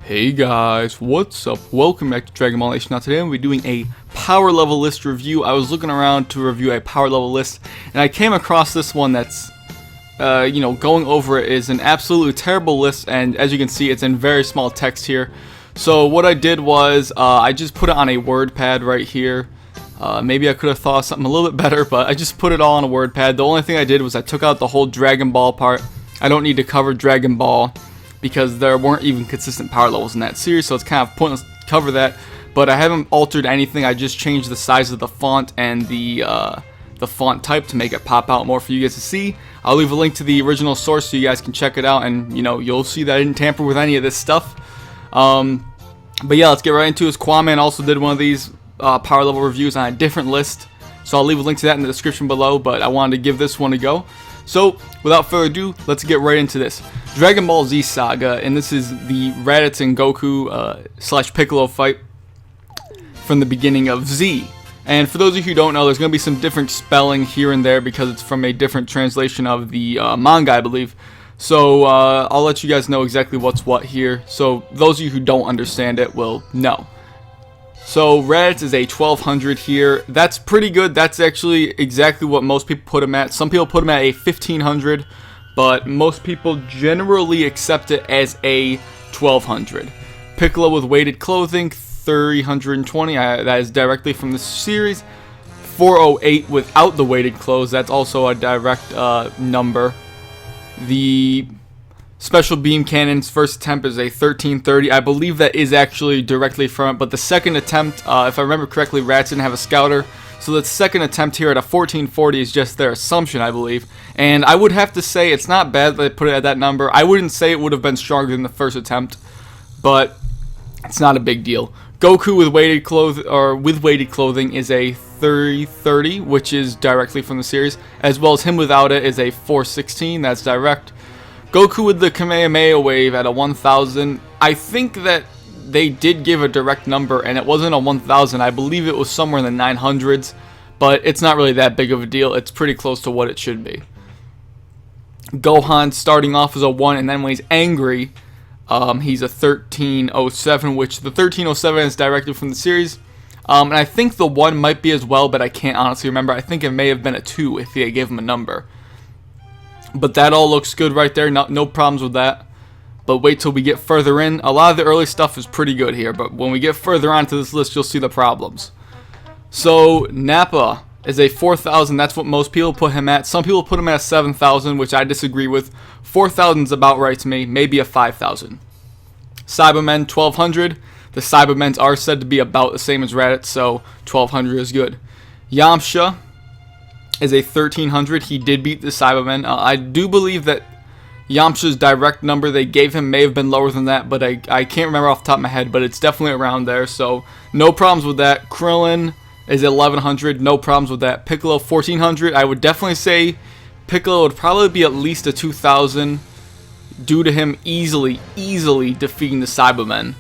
Hey guys, what's up? Welcome back to Dragon Ball Evaluation. Now today I'm going to be doing a power level list review. I was looking around to review a power level list, and I came across this one that's, going over it is an absolutely terrible list, and as you can see, it's in very small text here. So what I did was, I just put it on a word pad right here. Maybe I could have thought of something a little bit better, but I just put it all on a word pad. The only thing I did was I took out the whole Dragon Ball part. I don't need to cover Dragon Ball, because there weren't even consistent power levels in that series, so it's kind of pointless to cover that. But I haven't altered anything. I just changed the size of the font and the font type to make it pop out more for you guys to see. I'll leave a link to the original source so you guys can check it out, and you'll see that I didn't tamper with any of this stuff. But yeah, let's get right into it. Qaaman also did one of these power level reviews on a different list, so I'll leave a link to that in the description below, but I wanted to give this one a go. So, without further ado, let's get right into this. Dragon Ball Z Saga, and this is the Raditz and Goku / Piccolo fight from the beginning of Z. And for those of you who don't know, there's going to be some different spelling here and there because it's from a different translation of the manga, I believe. So, I'll let you guys know exactly what's what here, so those of you who don't understand it will know. So Raditz is a 1200 here. That's pretty good. That's actually exactly what most people put him at. Some people put him at a 1500, but most people generally accept it as a 1200. Piccolo with weighted clothing, 320. That is directly from the series. 408 without the weighted clothes. That's also a direct number. The Special Beam Cannon's first attempt is a 1330. I believe that is actually directly from it, but the second attempt, if I remember correctly, Raditz didn't have a scouter, so the second attempt here at a 1440 is just their assumption, I believe. And I would have to say it's not bad that they put it at that number. I wouldn't say it would have been stronger than the first attempt, but it's not a big deal. Goku with weighted clothing is a 330, which is directly from the series, as well as him without it is a 416. That's direct. Goku with the Kamehameha wave at a 1000. I think that they did give a direct number, and it wasn't a 1000. I believe it was somewhere in the 900s, but it's not really that big of a deal. It's pretty close to what it should be. Gohan starting off as a 1, and then when he's angry, he's a 1307, which the 1307 is directly from the series. And I think the 1 might be as well, but I can't honestly remember. I think it may have been a 2 if they gave him a number. But that all looks good right there, no problems with that. But wait till we get further in. A lot of the early stuff is pretty good here, but when we get further onto this list, you'll see the problems. So, Nappa is a 4000, that's what most people put him at. Some people put him at 7000, which I disagree with. 4000 is about right to me, maybe a 5000. Cybermen, 1200. The Cybermen are said to be about the same as Raditz, so 1200 is good. Yamcha is a 1300. He did beat the Cybermen. I do believe that Yamcha's direct number they gave him may have been lower than that, but I can't remember off the top of my head, but it's definitely around there, so no problems with that. Krillin is 1100. No problems with that. Piccolo 1400. I would definitely say Piccolo would probably be at least a 2000 due to him easily defeating the Cybermen.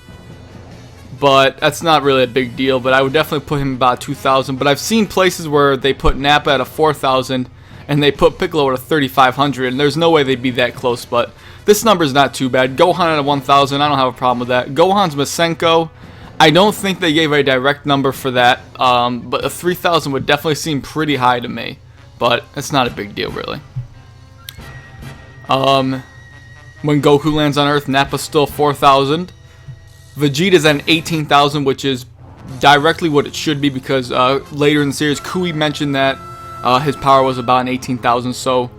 But that's not really a big deal, but I would definitely put him about 2,000. But I've seen places where they put Nappa at a 4,000 and they put Piccolo at a 3,500, and there's no way they'd be that close, but this number is not too bad. Gohan at a 1,000, I don't have a problem with that. Gohan's Masenko, I don't think they gave a direct number for that, but a 3,000 would definitely seem pretty high to me, but it's not a big deal, really. When Goku lands on Earth, Nappa's still 4,000. Vegeta's at an 18,000, which is directly what it should be because later in the series, Kui mentioned that his power was about an 18,000, so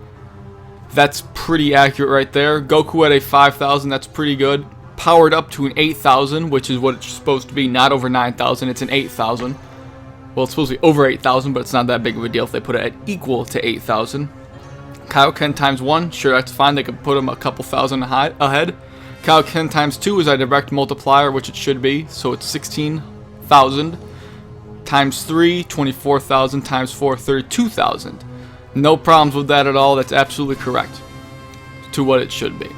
that's pretty accurate right there. Goku at a 5,000, that's pretty good. Powered up to an 8,000, which is what it's supposed to be, not over 9,000, it's an 8,000. Well, it's supposed to be over 8,000, but it's not that big of a deal if they put it at equal to 8,000. Kaioken times 1, sure, that's fine, they could put him a couple thousand ahead. Kaioken times 2 is a direct multiplier, which it should be, so it's 16,000. Times 3, 24,000. Times 4, 32,000. No problems with that at all, that's absolutely correct to what it should be.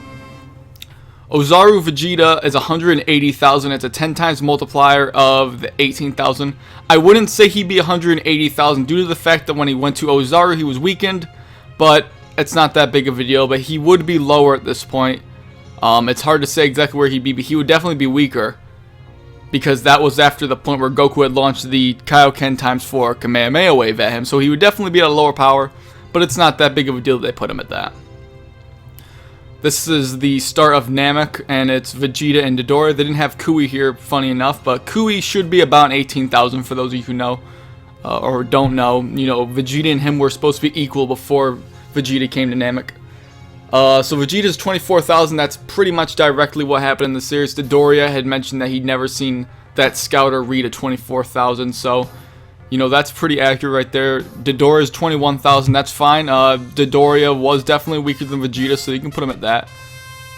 Ozaru Vegeta is 180,000, it's a 10 times multiplier of the 18,000. I wouldn't say he'd be 180,000 due to the fact that when he went to Ozaru he was weakened, but it's not that big of a deal, but he would be lower at this point. It's hard to say exactly where he'd be, but he would definitely be weaker, because that was after the point where Goku had launched the Kaioken ×4 Kamehameha wave at him, so he would definitely be at a lower power, but it's not that big of a deal that they put him at that. This is the start of Namek, and it's Vegeta and Dodora. They didn't have Kui here, funny enough, but Kui should be about 18,000 for those of you who know, or don't know. You know, Vegeta and him were supposed to be equal before Vegeta came to Namek. So Vegeta's 24,000, that's pretty much directly what happened in the series. Dodoria had mentioned that he'd never seen that scouter read a 24,000, so, you know, that's pretty accurate right there. Dodoria's 21,000, that's fine. Dodoria was definitely weaker than Vegeta, so you can put him at that.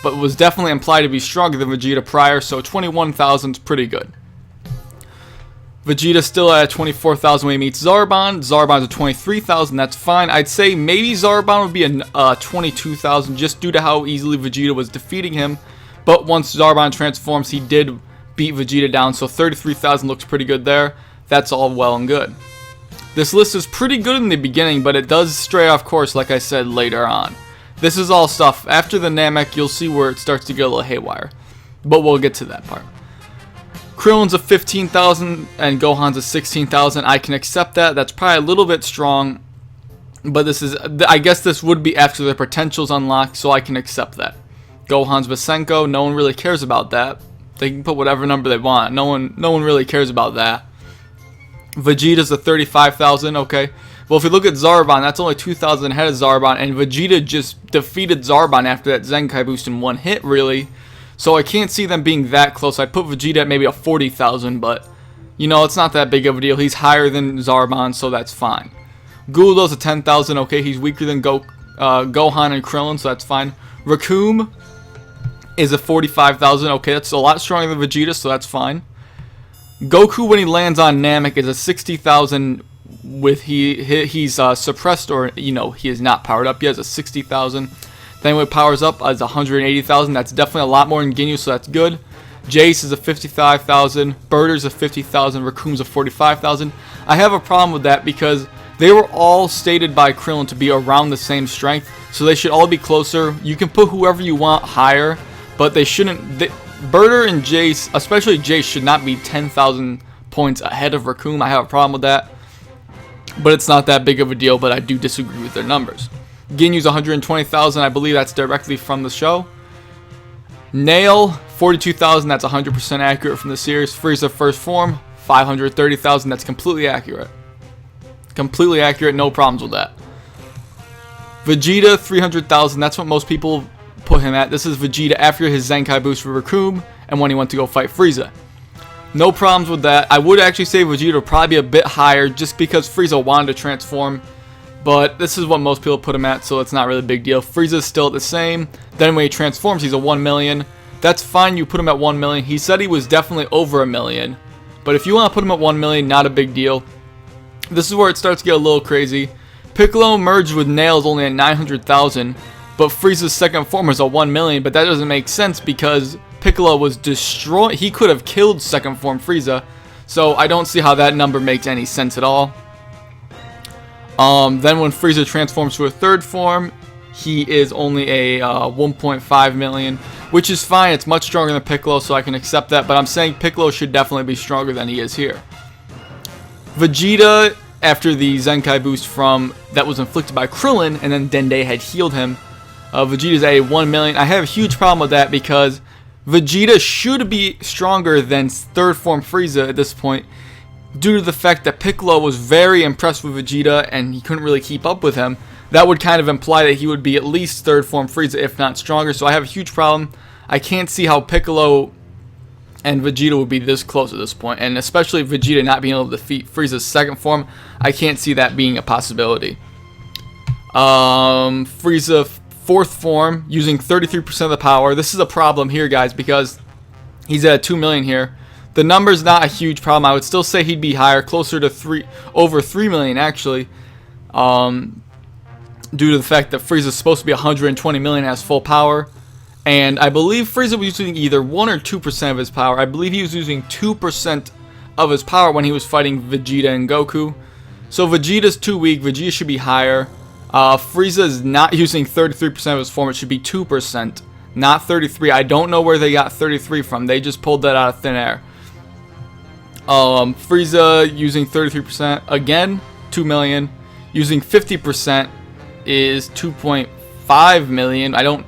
But was definitely implied to be stronger than Vegeta prior, so 21,000 is pretty good. Vegeta's still at 24,000 when he meets Zarbon. Zarbon's at 23,000, that's fine. I'd say maybe Zarbon would be a 22,000 just due to how easily Vegeta was defeating him. But once Zarbon transforms, he did beat Vegeta down, so 33,000 looks pretty good there. That's all well and good. This list is pretty good in the beginning, but it does stray off course, like I said, later on. This is all stuff. After the Namek, you'll see where it starts to get a little haywire. But we'll get to that part. Krillin's a 15,000 and Gohan's a 16,000. I can accept that. That's probably a little bit strong. But this is, I guess this would be after their potential's unlocked, so I can accept that. Gohan's Basenko, no one really cares about that. They can put whatever number they want. No one really cares about that. Vegeta's a 35,000, okay. Well, if you look at Zarbon, that's only 2,000 ahead of Zarbon, and Vegeta just defeated Zarbon after that Zenkai boost in one hit, really. So I can't see them being that close. I'd put Vegeta at maybe a 40,000, but, you know, it's not that big of a deal. He's higher than Zarbon, so that's fine. Guldo's a 10,000, okay. He's weaker than Gohan and Krillin, so that's fine. Raccoon is a 45,000, okay. That's a lot stronger than Vegeta, so that's fine. Goku, when he lands on Namek, is a 60,000 with he's suppressed, or, you know, he is not powered up. He has a 60,000. Then when it powers up as 180,000, that's definitely a lot more than Ginyu, so that's good. Jace is a 55,000, Birder's a 50,000, Raccoon's a 45,000. I have a problem with that because they were all stated by Krillin to be around the same strength, so they should all be closer. You can put whoever you want higher, but they shouldn't. Birder and Jace, especially Jace, should not be 10,000 points ahead of Raccoon. I have a problem with that, but it's not that big of a deal, but I do disagree with their numbers. Ginyu's 120,000, I believe that's directly from the show. Nail, 42,000, that's 100% accurate from the series. Frieza first form, 530,000, that's completely accurate. Completely accurate, no problems with that. Vegeta, 300,000, that's what most people put him at. This is Vegeta after his Zenkai boost for Raccoon and when he went to go fight Frieza. No problems with that. I would actually say Vegeta would probably be a bit higher just because Frieza wanted to transform. But this is what most people put him at, so it's not really a big deal. Frieza's still the same. Then when he transforms, he's a 1 million. That's fine, you put him at 1 million. He said he was definitely over a million. But if you want to put him at 1 million, not a big deal. This is where it starts to get a little crazy. Piccolo merged with Nails only at 900,000. But Frieza's second form is a 1 million. But that doesn't make sense because Piccolo was destroyed. He could have killed second form Frieza. So I don't see how that number makes any sense at all. Then when Frieza transforms to a third form, he is only a 1.5 million, which is fine. It's much stronger than Piccolo, so I can accept that. But I'm saying Piccolo should definitely be stronger than he is here. Vegeta, after the Zenkai boost from that was inflicted by Krillin, and then Dende had healed him, Vegeta's at a 1 million. I have a huge problem with that because Vegeta should be stronger than third form Frieza at this point, due to the fact that Piccolo was very impressed with Vegeta and he couldn't really keep up with him. That would kind of imply that he would be at least third form Frieza, if not stronger. So I have a huge problem. I can't see how Piccolo and Vegeta would be this close at this point. And especially Vegeta not being able to defeat Frieza's second form, I can't see that being a possibility. Frieza fourth form, using 33% of the power. This is a problem here, guys, because he's at 2 million here. The number's not a huge problem. I would still say he'd be higher, closer to over 3 million actually, due to the fact that Frieza's supposed to be 120 million as full power. And I believe Frieza was using either 1 or 2% of his power. I believe he was using 2% of his power when he was fighting Vegeta and Goku. So Vegeta's too weak. Vegeta should be higher. Frieza is not using 33% of his form. It should be 2%, not 33. I don't know where they got 33 from. They just pulled that out of thin air. Frieza using 33%, again 2 million. Using 50% is 2.5 million. I don't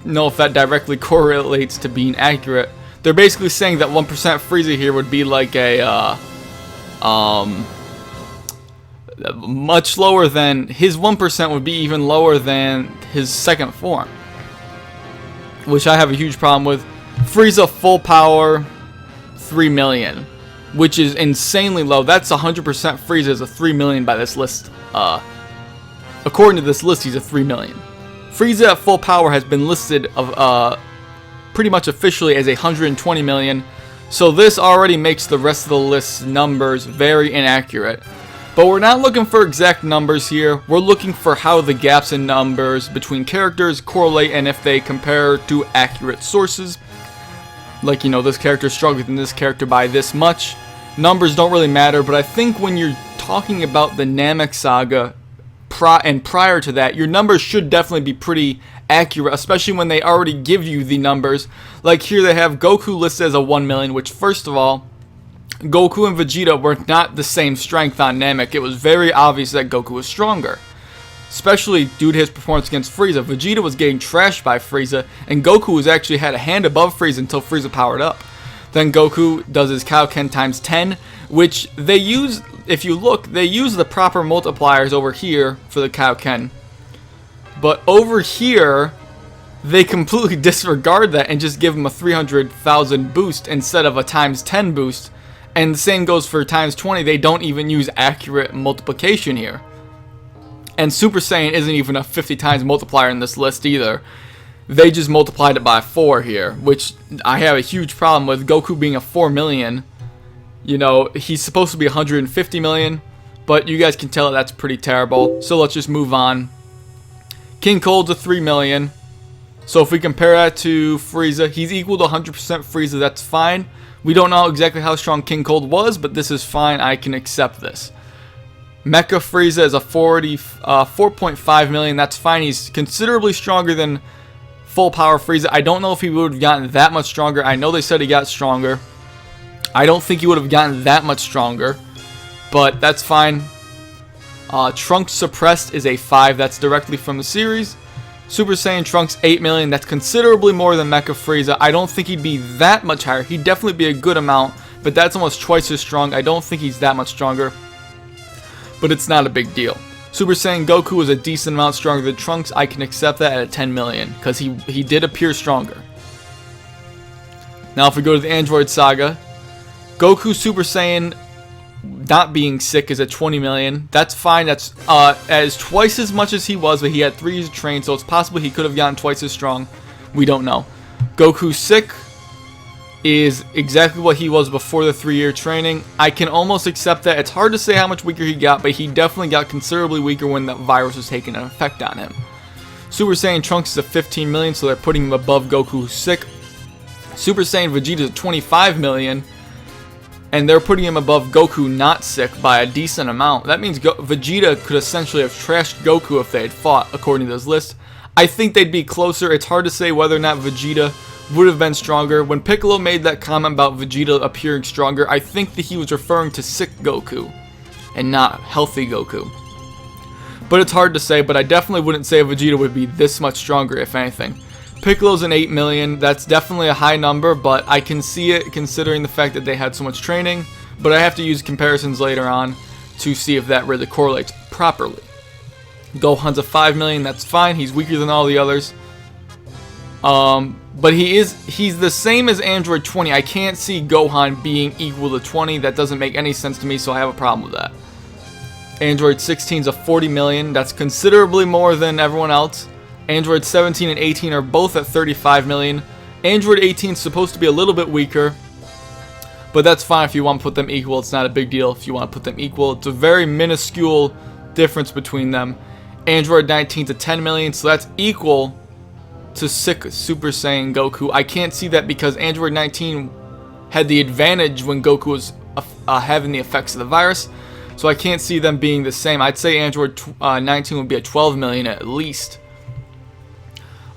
know if that directly correlates to being accurate. They're basically saying that 1% Frieza here would be like a much lower than his 1%, would be even lower than his second form, which I have a huge problem with. Frieza full power 3 million, which is insanely low. That's 100% Frieza is a 3 million by this list. According to this list, he's a 3 million. Frieza at full power has been listed pretty much officially as 120 million. So this already makes the rest of the list's numbers very inaccurate. But we're not looking for exact numbers here. We're looking for how the gaps in numbers between characters correlate and if they compare to accurate sources. Like, you know, this character is stronger than this character by this much. Numbers don't really matter, but I think when you're talking about the Namek saga and prior to that, your numbers should definitely be pretty accurate, especially when they already give you the numbers. Like here they have Goku listed as a 1 million, which first of all, Goku and Vegeta were not the same strength on Namek. It was very obvious that Goku was stronger, especially due to his performance against Frieza. Vegeta was getting trashed by Frieza, and Goku was actually had a hand above Frieza until Frieza powered up. Then Goku does his Kaioken times 10, which they use, if you look, they use the proper multipliers over here for the Kaioken. But over here, they completely disregard that and just give him a 300,000 boost instead of a times 10 boost. And the same goes for times 20. They don't even use accurate multiplication here. And Super Saiyan isn't even a 50 times multiplier in this list either. They just multiplied it by 4 here, which I have a huge problem with. Goku being a 4 million. You know, he's supposed to be 150 million, but you guys can tell that's pretty terrible. So let's just move on. King Cold's a 3 million. So if we compare that to Frieza, he's equal to 100% Frieza. That's fine. We don't know exactly how strong King Cold was, but this is fine. I can accept this. Mecha Frieza is a 4.5 million. That's fine. He's considerably stronger than full power Frieza. I don't know if he would have gotten that much stronger. I know they said he got stronger. I don't think he would have gotten that much stronger, but that's fine. Trunks Suppressed is a 5. That's directly from the series. Super Saiyan Trunks 8 million. That's considerably more than Mecha Frieza. I don't think he'd be that much higher. He'd definitely be a good amount, but that's almost twice as strong. I don't think he's that much stronger, but it's not a big deal. Super Saiyan Goku is a decent amount stronger than Trunks. I can accept that at a 10 million because he did appear stronger. Now if we go to the Android Saga, Goku Super Saiyan not being sick is at 20 million. That's fine. That's as twice as much as he was, but he had 3 years of training, so it's possible he could have gotten twice as strong. We don't know. Goku sick is exactly what he was before the 3-year training. I can almost accept that. It's hard to say how much weaker he got, but he definitely got considerably weaker when the virus was taking an effect on him. Super Saiyan Trunks is a 15 million, so they're putting him above Goku sick. Super Saiyan Vegeta is 25 million. And they're putting him above Goku not sick by a decent amount. That means Vegeta could essentially have trashed Goku if they had fought, according to this list. I think they'd be closer. It's hard to say whether or not Vegeta would have been stronger. When Piccolo made that comment about Vegeta appearing stronger, I think that he was referring to sick Goku and not healthy Goku. But it's hard to say, but I definitely wouldn't say Vegeta would be this much stronger, if anything. Piccolo's an 8 million. That's definitely a high number, but I can see it considering the fact that they had so much training. But I have to use comparisons later on to see if that really correlates properly. Gohan's a 5 million. That's fine. He's weaker than all the others. But he's the same as Android 20. I can't see Gohan being equal to 20. That doesn't make any sense to me, so I have a problem with that. Android 16 is a 40 million. That's considerably more than everyone else. Android 17 and 18 are both at 35 million. Android 18 is supposed to be a little bit weaker, but that's fine if you want to put them equal. It's not a big deal if you want to put them equal. It's a very minuscule difference between them. Android 19 to 10 million, so that's equal to sick Super Saiyan Goku. I can't see that because Android 19 had the advantage when Goku was having the effects of the virus, so I can't see them being the same. I'd say Android 19 would be at 12 million at least.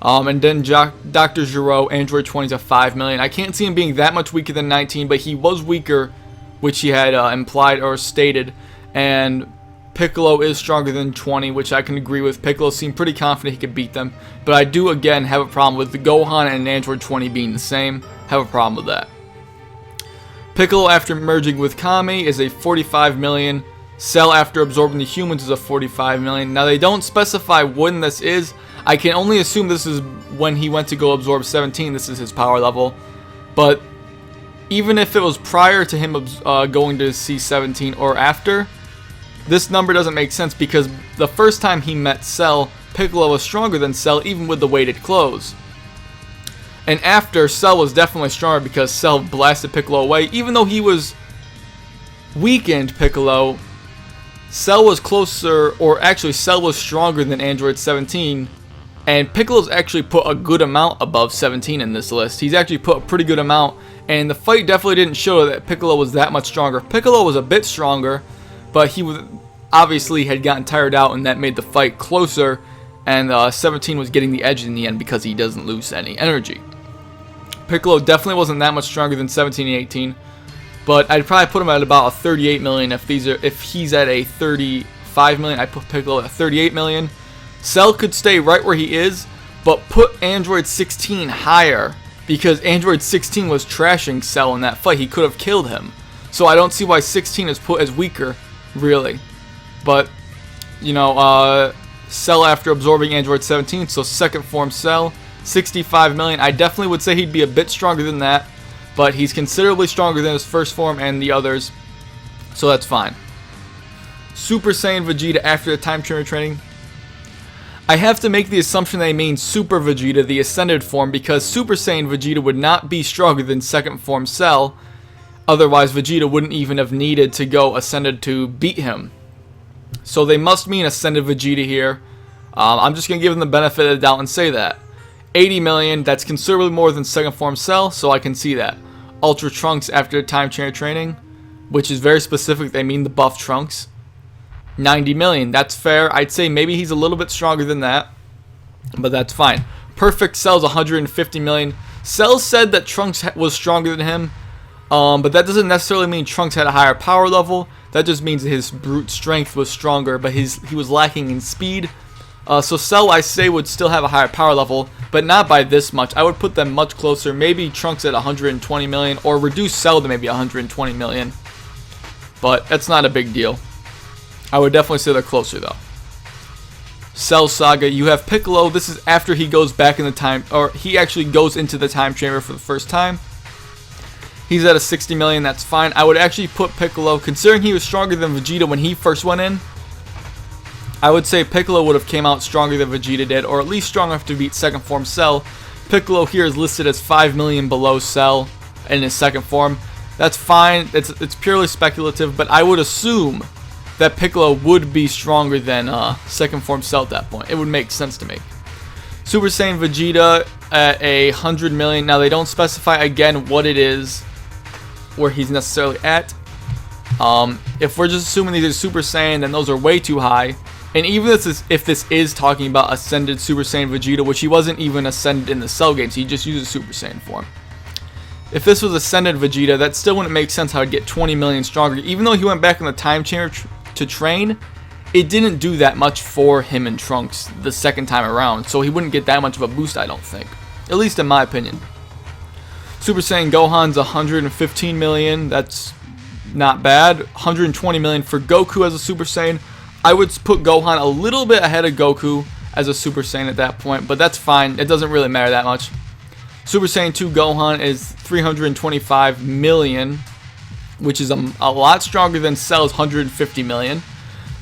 And then Dr. Gero, Android 20 to 5 million. I can't see him being that much weaker than 19, but he was weaker, which he had implied or stated. And Piccolo is stronger than 20, which I can agree with. Piccolo seemed pretty confident he could beat them. But I do, again, have a problem with the Gohan and Android 20 being the same. Have a problem with that. Piccolo, after merging with Kami, is a 45 million. Cell, after absorbing the humans, is a 45 million. Now, they don't specify when this is. I can only assume this is when he went to go absorb 17. This is his power level. But even if it was prior to him going to see 17 or after, this number doesn't make sense because the first time he met Cell, Piccolo was stronger than Cell even with the weighted clothes. And after, Cell was definitely stronger because Cell blasted Piccolo away. Even though he was weakened Piccolo, Cell was closer, or actually Cell was stronger than Android 17. And Piccolo's actually put a good amount above 17 in this list. He's actually put a pretty good amount. And the fight definitely didn't show that Piccolo was that much stronger. Piccolo was a bit stronger, but he obviously had gotten tired out, and that made the fight closer. And 17 was getting the edge in the end because he doesn't lose any energy. Piccolo definitely wasn't that much stronger than 17 and 18. But I'd probably put him at about a 38 million. If he's at a 35 million, I'd put Piccolo at 38 million. Cell could stay right where he is, but put Android 16 higher because Android 16 was trashing Cell in that fight. He could have killed him. So I don't see why 16 is put as weaker, really. But, you know, Cell after absorbing Android 17, so second form Cell, 65 million. I definitely would say he'd be a bit stronger than that, but he's considerably stronger than his first form and the others, so that's fine. Super Saiyan Vegeta after the time trainer training. I have to make the assumption they mean Super Vegeta, the ascended form, because Super Saiyan Vegeta would not be stronger than second form Cell. Otherwise, Vegeta wouldn't even have needed to go ascended to beat him. So they must mean ascended Vegeta here. I'm just going to give them the benefit of the doubt and say that. 80 million, that's considerably more than second form Cell, so I can see that. Ultra Trunks after time trainer training, which is very specific, they mean the buff Trunks. 90 million, that's fair. I'd say maybe he's a little bit stronger than that, but that's fine. Perfect Cell's 150 million. Cell said that Trunks was stronger than him, but that doesn't necessarily mean Trunks had a higher power level. That just means his brute strength was stronger, but he was lacking in speed. So Cell, I say, would still have a higher power level, but not by this much. I would put them much closer. Maybe Trunks at 120 million, or reduce Cell to maybe 120 million. But that's not a big deal. I would definitely say they're closer, though. Cell Saga, you have Piccolo. This is after he goes back in the time, or he actually goes into the time chamber for the first time. He's at a 60 million, that's fine. I would actually put Piccolo, considering he was stronger than Vegeta when he first went in, I would say Piccolo would have came out stronger than Vegeta did, or at least strong enough to beat second form Cell. Piccolo here is listed as 5 million below Cell in his second form. That's fine, it's purely speculative, but I would assume that Piccolo would be stronger than second form Cell at that point. It would make sense to me. Super Saiyan Vegeta at 100 million. Now they don't specify again what it is, where he's necessarily at. If we're just assuming these are Super Saiyan, then those are way too high. And even if this is talking about ascended Super Saiyan Vegeta, which he wasn't even ascended in the Cell games, he just uses Super Saiyan form. If this was ascended Vegeta, that still wouldn't make sense how he'd get 20 million stronger. Even though he went back in the time chamber to train, it didn't do that much for him and Trunks the second time around, so he wouldn't get that much of a boost, I don't think. At least in my opinion. Super Saiyan Gohan's 115 million, that's not bad. 120 million for Goku as a Super Saiyan. I would put Gohan a little bit ahead of Goku as a Super Saiyan at that point, but that's fine. It doesn't really matter that much. Super Saiyan 2 Gohan is 325 million, which is a lot stronger than Cell's 150 million.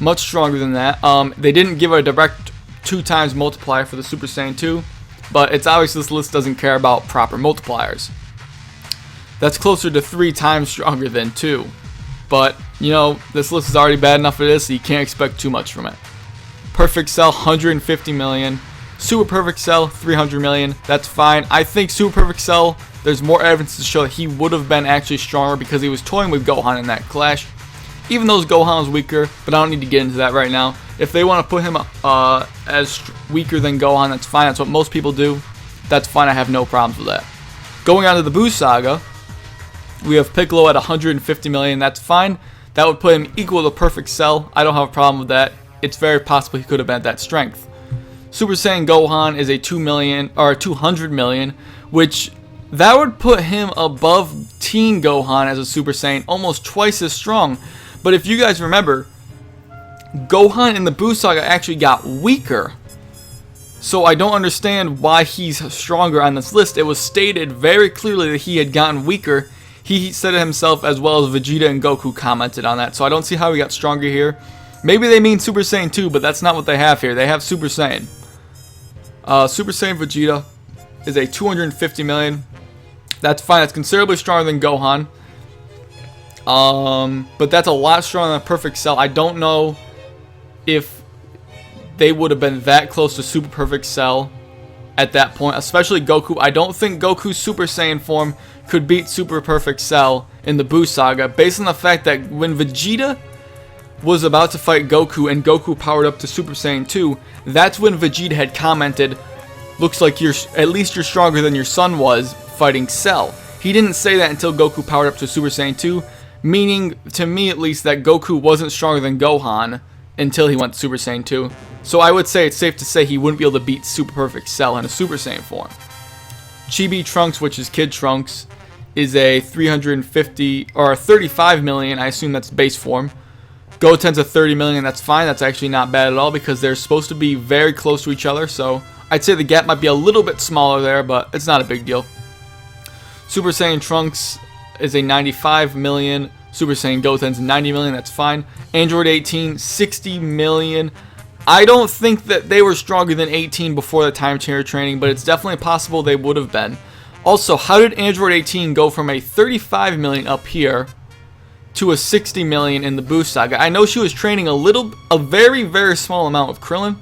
Much stronger than that. They didn't give a direct 2 times multiplier for the Super Saiyan 2, but it's obvious this list doesn't care about proper multipliers. That's closer to 3 times stronger than 2. But, you know, this list is already bad enough as it is, so you can't expect too much from it. Perfect Cell, 150 million. Super Perfect Cell, 300 million. That's fine. I think Super Perfect Cell, there's more evidence to show that he would have been actually stronger because he was toying with Gohan in that clash. even though Gohan was weaker, but I don't need to get into that right now. If they want to put him as weaker than Gohan, that's fine. That's what most people do. That's fine. I have no problems with that. Going on to the Buu Saga, we have Piccolo at 150 million. That's fine. That would put him equal to Perfect Cell. I don't have a problem with that. It's very possible he could have been at that strength. Super Saiyan Gohan is a 2 million or 200 million, which that would put him above Teen Gohan as a Super Saiyan, almost twice as strong. But if you guys remember, Gohan in the Buu Saga actually got weaker. So I don't understand why he's stronger on this list. It was stated very clearly that he had gotten weaker. He said it himself, as well as Vegeta and Goku commented on that. So I don't see how he got stronger here. Maybe they mean Super Saiyan 2, but that's not what they have here. They have Super Saiyan. Super Saiyan Vegeta is a 250 million. That's fine. It's considerably stronger than Gohan. But that's a lot stronger than Perfect Cell. I don't know if they would have been that close to Super Perfect Cell at that point, especially Goku. I don't think Goku's Super Saiyan form could beat Super Perfect Cell in the Buu Saga, based on the fact that when Vegeta was about to fight Goku and Goku powered up to Super Saiyan 2, that's when Vegeta had commented, looks like at least you're stronger than your son was fighting Cell. He didn't say that until Goku powered up to Super Saiyan 2, meaning, to me at least, that Goku wasn't stronger than Gohan until he went to Super Saiyan 2. So I would say it's safe to say he wouldn't be able to beat Super Perfect Cell in a Super Saiyan form. Chibi Trunks, which is Kid Trunks, is a 350 or 35 million. I assume that's base form. Goten's a 30 million. That's fine. That's actually not bad at all because they're supposed to be very close to each other. So I'd say the gap might be a little bit smaller there, but it's not a big deal. Super Saiyan Trunks is a 95 million. Super Saiyan Goten's 90 million. That's fine. Android 18, 60 million. I don't think that they were stronger than 18 before the time changer training, but it's definitely possible they would have been. Also, how did Android 18 go from a 35 million up here to a 60 million in the Buu Saga? I know she was training a very, very small amount of Krillin,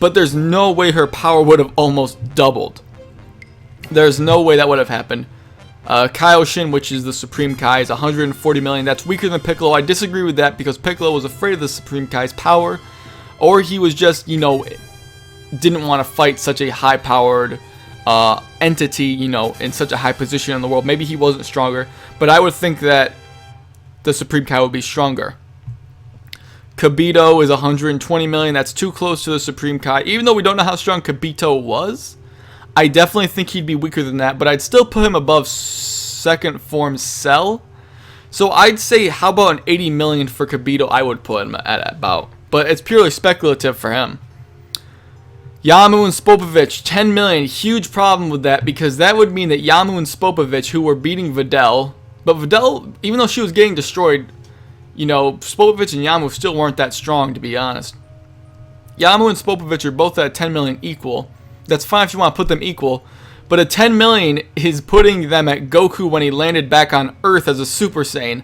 but there's no way her power would have almost doubled. There's no way that would have happened. Kaioshin, which is the Supreme Kai, is 140 million. That's weaker than Piccolo. I disagree with that because Piccolo was afraid of the Supreme Kai's power, or he was just, didn't want to fight such a high-powered entity, in such a high position in the world. Maybe he wasn't stronger, but I would think that the Supreme Kai would be stronger. Kibito is 120 million. That's too close to the Supreme Kai. Even though we don't know how strong Kibito was, I definitely think he'd be weaker than that, but I'd still put him above second form Cell. So I'd say, how about an 80 million for Kibito? I would put him at about, but it's purely speculative for him. Yamu and Spopovich, 10 million. Huge problem with that because that would mean that Yamu and Spopovich, who were beating Videl, but Videl, even though she was getting destroyed, Spopovich and Yamu still weren't that strong, to be honest. Yamu and Spopovich are both at 10 million equal. That's fine if you want to put them equal, but a 10 million is putting them at Goku when he landed back on Earth as a Super Saiyan.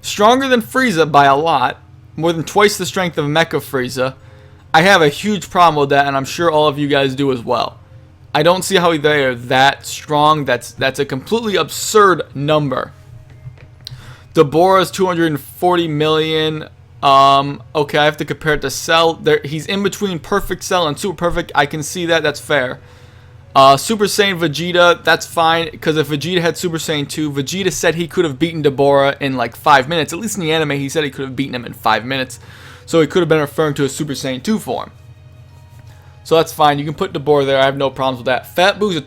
Stronger than Frieza by a lot, more than twice the strength of Mecha Frieza. I have a huge problem with that, and I'm sure all of you guys do as well. I don't see how they are that strong. That's a completely absurd number. Deborah's 240 million. Okay, I have to compare it to Cell. He's in between Perfect Cell and Super Perfect. I can see that. That's fair. Super Saiyan Vegeta, that's fine, because if Vegeta had Super Saiyan 2, Vegeta said he could have beaten Deborah in like 5 minutes. At least in the anime, he said he could have beaten him in 5 minutes. So he could have been referring to a Super Saiyan 2 form. So that's fine. You can put Deborah there. I have no problems with that. Fat Boo's a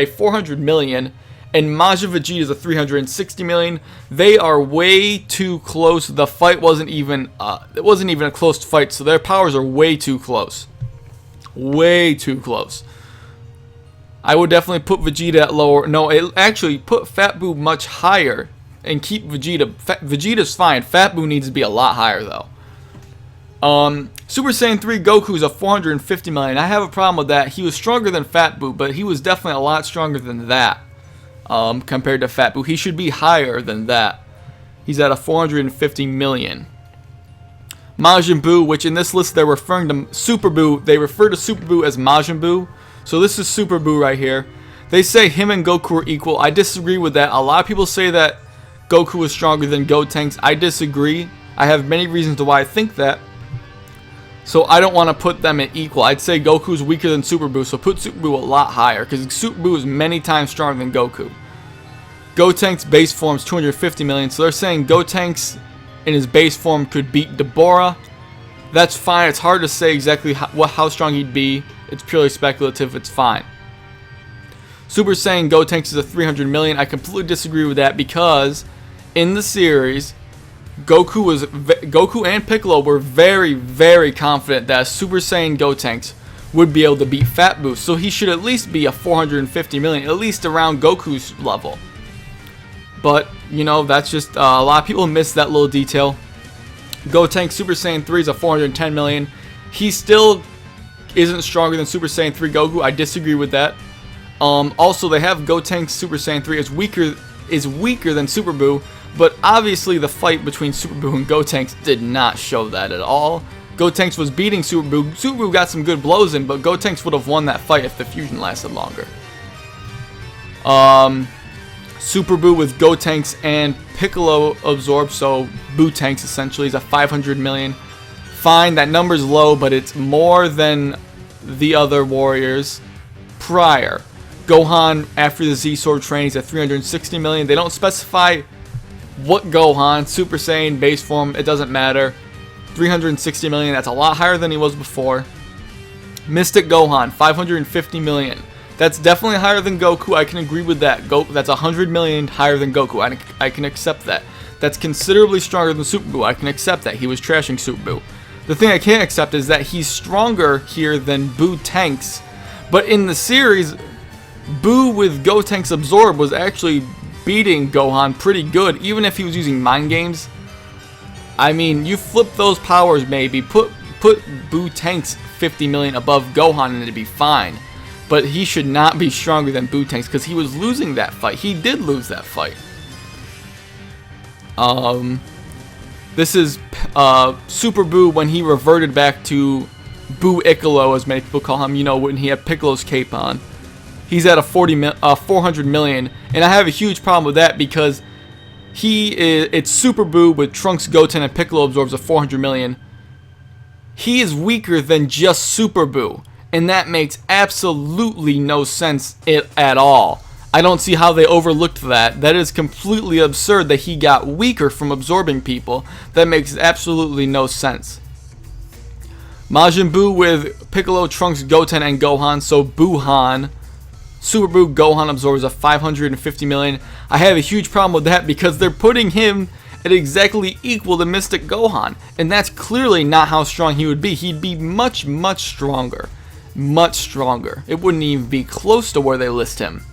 400 million. And Majin Vegeta is a 360 million. They are way too close. The fight wasn't even a close fight, so their powers are way too close. Way too close. I would definitely put Vegeta at lower. No, actually put Fat Boo much higher and keep Vegeta. Vegeta's fine. Fat Boo needs to be a lot higher though. Super Saiyan 3 Goku's a 450 million. I have a problem with that. He was stronger than Fat Boo, but he was definitely a lot stronger than that. Compared to Fat Boo, he should be higher than that. He's at a 450 million. Majin Buu, which in this list they're referring to Super Buu. They refer to Super Buu as Majin Buu. So this is Super Buu right here. They say him and Goku are equal. I disagree with that. A lot of people say that Goku is stronger than Gotenks. I disagree. I have many reasons to why I think that. So I don't want to put them at equal. I'd say Goku's weaker than Super Buu, so put Super Buu a lot higher, because Super Buu is many times stronger than Goku. Gotenks base form is 250 million, so they're saying Gotenks in his base form could beat Deborah. That's fine. It's hard to say exactly how strong he'd be. It's purely speculative. It's fine. Super Saiyan Gotenks is a 300 million. I completely disagree with that, because in the series, Goku and Piccolo were very, very confident that Super Saiyan Gotenks would be able to beat Fat Buu. So he should at least be a 450 million, at least around Goku's level. But, you know, that's just a lot of people miss that little detail. Gotenks Super Saiyan 3 is a 410 million. He still isn't stronger than Super Saiyan 3 Goku. I disagree with that. Also, they have Gotenks Super Saiyan 3 is weaker than Super Buu. But obviously the fight between Super Buu and Gotenks did not show that at all. Gotenks was beating Super Buu. Super Buu got some good blows in, but Gotenks would have won that fight if the fusion lasted longer. Super Buu with Gotenks and Piccolo absorbed, so Buu Tanks essentially is a 500 million. Fine, that number's low, but it's more than the other warriors prior. Gohan after the Z Sword training is at 360 million. They don't specify what Gohan, Super Saiyan, base form, it doesn't matter. 360 million, that's a lot higher than he was before. Mystic Gohan, 550 million. That's definitely higher than Goku, I can agree with that. That's 100 million higher than Goku, I can accept that. That's considerably stronger than Super Buu, I can accept that. He was trashing Super Buu. The thing I can't accept is that he's stronger here than Buu Tanks. But in the series, Buu with Gotenks Absorb was actually beating Gohan pretty good, even if he was using mind games. I mean, you flip those powers maybe, put Buu Tanks 50 million above Gohan and it'd be fine. But he should not be stronger than Buu Tanks, because he was losing that fight. He did lose that fight. This is Super Buu when he reverted back to Buu Iccolo, as many people call him, you know, when he had Piccolo's cape on. He's at a 400 million, and I have a huge problem with that, because it's Super Buu with Trunks, Goten, and Piccolo absorbs a 400 million. He is weaker than just Super Buu, and that makes absolutely no sense at all. I don't see how they overlooked that. That is completely absurd that he got weaker from absorbing people. That makes absolutely no sense. Majin Buu with Piccolo, Trunks, Goten, and Gohan, so Buuhan. Super Buu Gohan absorbs a 550 million. I have a huge problem with that, because they're putting him at exactly equal to Mystic Gohan, and that's clearly not how strong he would be. He'd be much, much stronger. Much stronger. It wouldn't even be close to where they list him.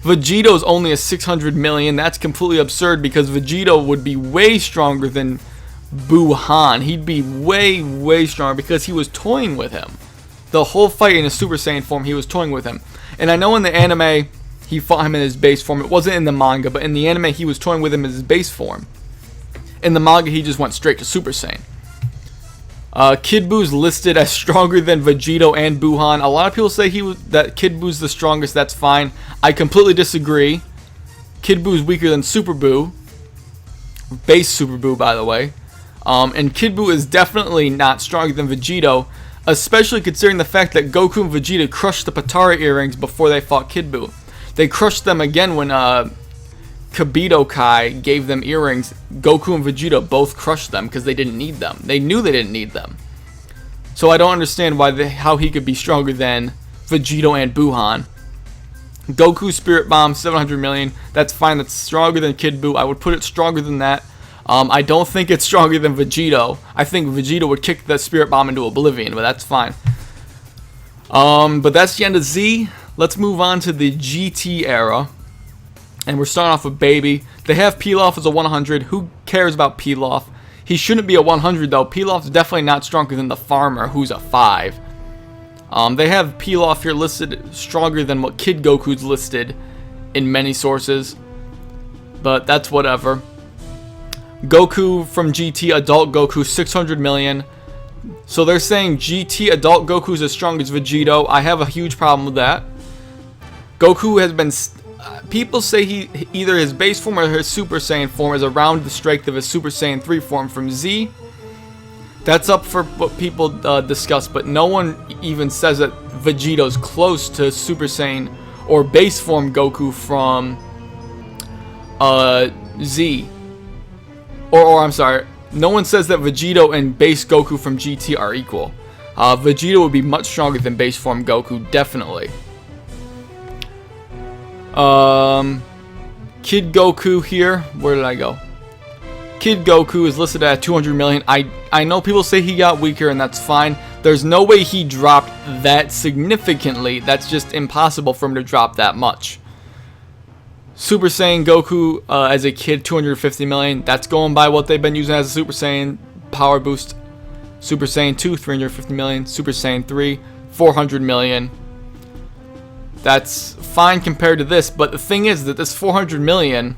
Vegeto's only a 600 million. That's completely absurd, because Vegito would be way stronger than Buuhan. He'd be way, way stronger, because he was toying with him. The whole fight in his Super Saiyan form, he was toying with him. And I know in the anime, he fought him in his base form. It wasn't in the manga, but in the anime, he was toying with him in his base form. In the manga, he just went straight to Super Saiyan. Kid Buu's listed as stronger than Vegito and Buuhan. A lot of people say that Kid Buu's the strongest. That's fine. I completely disagree. Kid Buu's weaker than Super Buu. Base Super Buu, by the way. And Kid Buu is definitely not stronger than Vegito, especially considering the fact that Goku and Vegeta crushed the Patara earrings before they fought Kid Buu. They crushed them again when Kibito Kai gave them earrings. Goku and Vegeta both crushed them because they didn't need them. They knew they didn't need them. So I don't understand how he could be stronger than Vegito and Buuhan. Goku Spirit Bomb, 700 million. That's fine. That's stronger than Kid Buu. I would put it stronger than that. I don't think it's stronger than Vegito. I think Vegito would kick the Spirit Bomb into oblivion, but that's fine. But that's the end of Z. Let's move on to the GT era. And we're starting off with Baby. They have Pilaf as a 100. Who cares about Pilaf? He shouldn't be a 100 though. Pilaf's definitely not stronger than the Farmer, who's a 5. They have Pilaf here listed stronger than what Kid Goku's listed in many sources. But that's whatever. Goku from GT, Adult Goku, 600 million. So they're saying GT Adult Goku's as strong as Vegito. I have a huge problem with that. Goku has been... people say either his base form or his Super Saiyan form is around the strength of his Super Saiyan 3 form from Z. That's up for what people discuss, but no one even says that Vegeto's close to Super Saiyan or base form Goku from Z. Or I'm sorry, no one says that Vegito and base Goku from GT are equal. Vegeta would be much stronger than base form Goku, definitely. Kid Goku here. Where did I go? Kid Goku is listed at 200 million. I know people say he got weaker, and that's fine. There's no way he dropped that significantly. That's just impossible for him to drop that much. Super Saiyan Goku as a kid, 250 million. That's going by what they've been using as a Super Saiyan power boost. Super Saiyan 2, 350 million. Super Saiyan 3, 400 million. That's fine compared to this, but the thing is that this 400 million,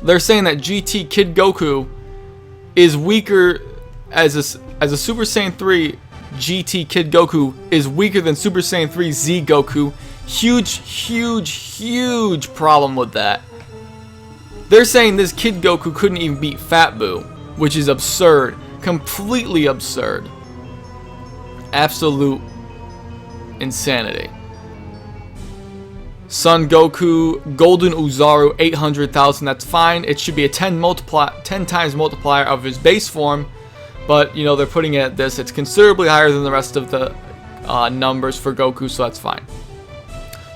they're saying that GT Kid Goku is weaker as a Super Saiyan 3. GT Kid Goku is weaker than Super Saiyan 3 Z Goku. Huge problem with that. They're saying this Kid Goku couldn't even beat Fat Buu, which is absurd. Completely absurd. Absolute insanity. Son Goku, Golden Uzaru, 800,000. That's fine. It should be a 10 times multiplier of his base form. But, you know, they're putting it at this. It's considerably higher than the rest of the numbers for Goku, so that's fine.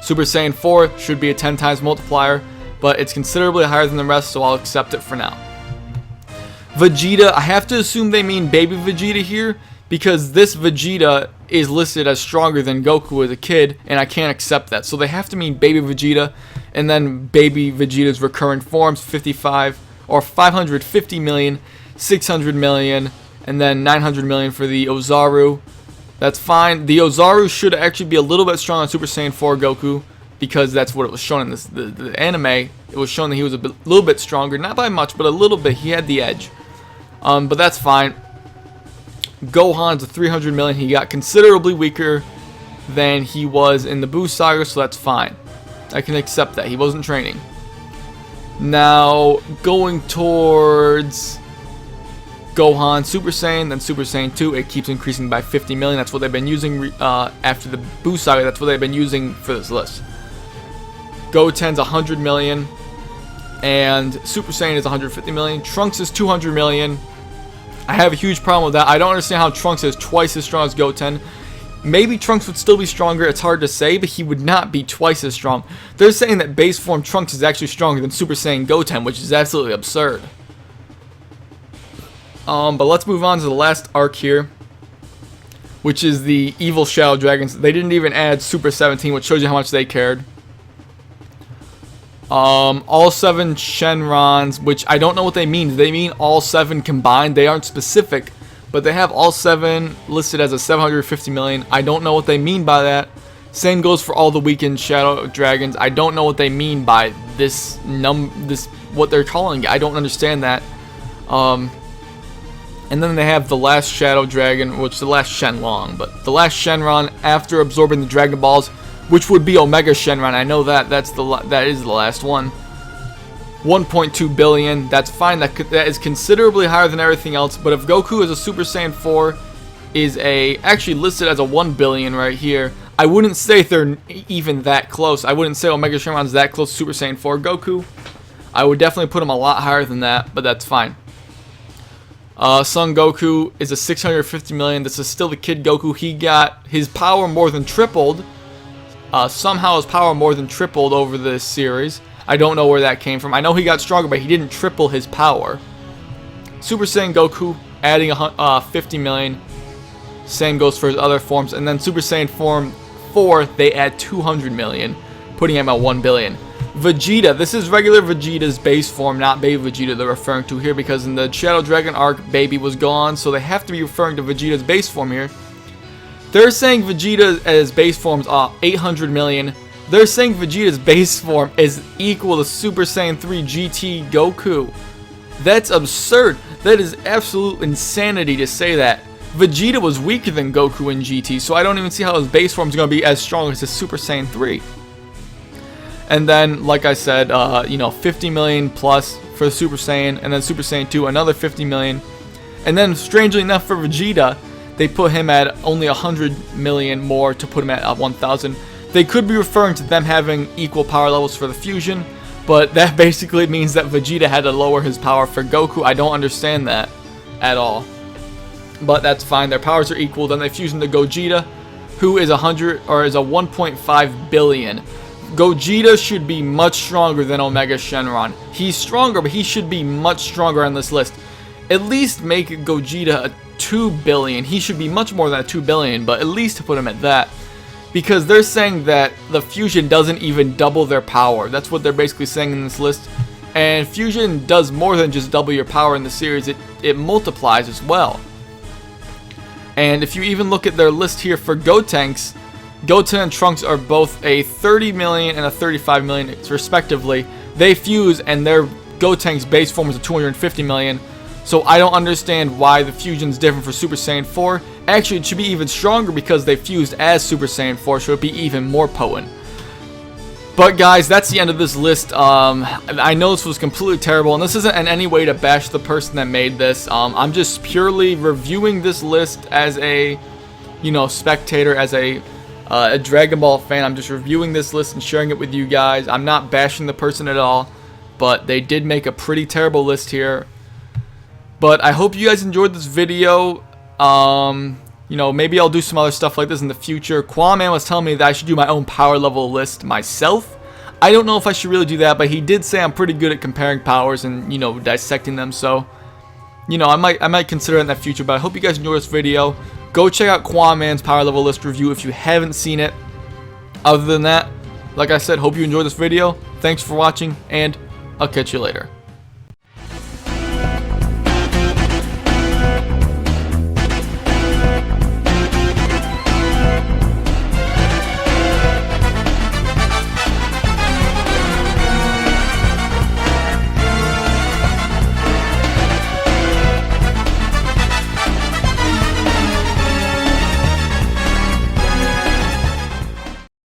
Super Saiyan 4 should be a 10 times multiplier, but it's considerably higher than the rest, so I'll accept it for now. Vegeta, I have to assume they mean baby Vegeta here, because this Vegeta is listed as stronger than Goku as a kid, and I can't accept that. So they have to mean baby Vegeta, and then baby Vegeta's recurrent forms, 55 or 550 million, 600 million, and then 900 million for the Ozaru. That's fine. The Ozaru should actually be a little bit strong on Super Saiyan 4 Goku, because that's what it was shown in this the anime. It was shown that he was a little bit stronger, not by much, but a little bit. He had the edge. But that's fine. Gohan's a 300 million. He got considerably weaker than he was in the Buu Saga, so that's fine. I can accept that. He wasn't training. Now, going towards Gohan Super Saiyan, then Super Saiyan 2, it keeps increasing by 50 million. That's what they've been using after the Buu Saga. That's what they've been using for this list. Goten's 100 million, and Super Saiyan is 150 million. Trunks is 200 million. I have a huge problem with that. I don't understand how Trunks is twice as strong as Goten. Maybe Trunks would still be stronger. It's hard to say, but he would not be twice as strong. They're saying that base form Trunks is actually stronger than Super Saiyan Goten, which is absolutely absurd. But let's move on to the last arc here, which is the evil Shadow Dragons. They didn't even add Super 17, which shows you how much they cared. All 7 Shenrons, which I don't know what they mean. Do they mean all 7 combined? They aren't specific, but they have all 7 listed as a 750 million. I don't know what they mean by that. Same goes for all the weakened Shadow Dragons. I don't know what they mean by this what they're calling it. I don't understand that. And then they have the last Shadow Dragon, which is the last Shenlong, but the last Shenron after absorbing the Dragon Balls, which would be Omega Shenron. I know that that is the last one. 1.2 billion. That's fine. That is considerably higher than everything else. But if Goku as a Super Saiyan 4 is actually listed as a 1 billion right here, I wouldn't say they're even that close. I wouldn't say Omega Shenron's that close to Super Saiyan 4 Goku. I would definitely put him a lot higher than that, but that's fine. Son Goku is a 650 million. This is still the Kid Goku. He got his power more than tripled. Somehow his power more than tripled over this series. I don't know where that came from. I know he got stronger, but he didn't triple his power. Super Saiyan Goku adding 50 million. Same goes for his other forms. And then Super Saiyan Form 4, they add 200 million, putting him at 1 billion. Vegeta, this is regular Vegeta's base form, not Baby Vegeta they're referring to here, because in the Shadow Dragon arc, Baby was gone, so they have to be referring to Vegeta's base form here. They're saying Vegeta as base form's 800 million. They're saying Vegeta's base form is equal to Super Saiyan 3 GT Goku. That's absurd. That is absolute insanity to say that. Vegeta was weaker than Goku in GT, so I don't even see how his base form is going to be as strong as his Super Saiyan 3. And then, like I said, you know, 50 million plus for Super Saiyan, and then Super Saiyan 2, another 50 million. And then, strangely enough, for Vegeta, they put him at only 100 million more to put him at 1,000. They could be referring to them having equal power levels for the fusion, but that basically means that Vegeta had to lower his power for Goku. I don't understand that at all. But that's fine. Their powers are equal. Then they fuse into Gogeta, who is 1.5 billion. Gogeta should be much stronger than Omega Shenron. He's stronger, but he should be much stronger on this list. At least make Gogeta a 2 billion. He should be much more than a 2 billion, but at least to put him at that. Because they're saying that the fusion doesn't even double their power. That's what they're basically saying in this list. And fusion does more than just double your power in the series. It multiplies as well. And if you even look at their list here for Gotenks, Goten and Trunks are both a 30 million and a 35 million respectively. They fuse and their Gotenks base form is a 250 million. So I don't understand why the fusion's different for Super Saiyan 4. Actually, it should be even stronger because they fused as Super Saiyan 4, so it'd be even more potent. But guys, that's the end of this list. I know this was completely terrible, and this isn't in any way to bash the person that made this. I'm just purely reviewing this list as a, you know, spectator, as a Dragon Ball fan. I'm just reviewing this list and sharing it with you guys. I'm not bashing the person at all, but they did make a pretty terrible list here. But I hope you guys enjoyed this video. You know, maybe I'll do some other stuff like this in the future. Qaaman was telling me that I should do my own power level list myself. I don't know if I should really do that, but he did say I'm pretty good at comparing powers and, you know, dissecting them. So, you know, I might consider it in the future. But I hope you guys enjoyed this video. Go check out Qaaman's power level list review if you haven't seen it. Other than that, like I said, hope you enjoyed this video. Thanks for watching, and I'll catch you later.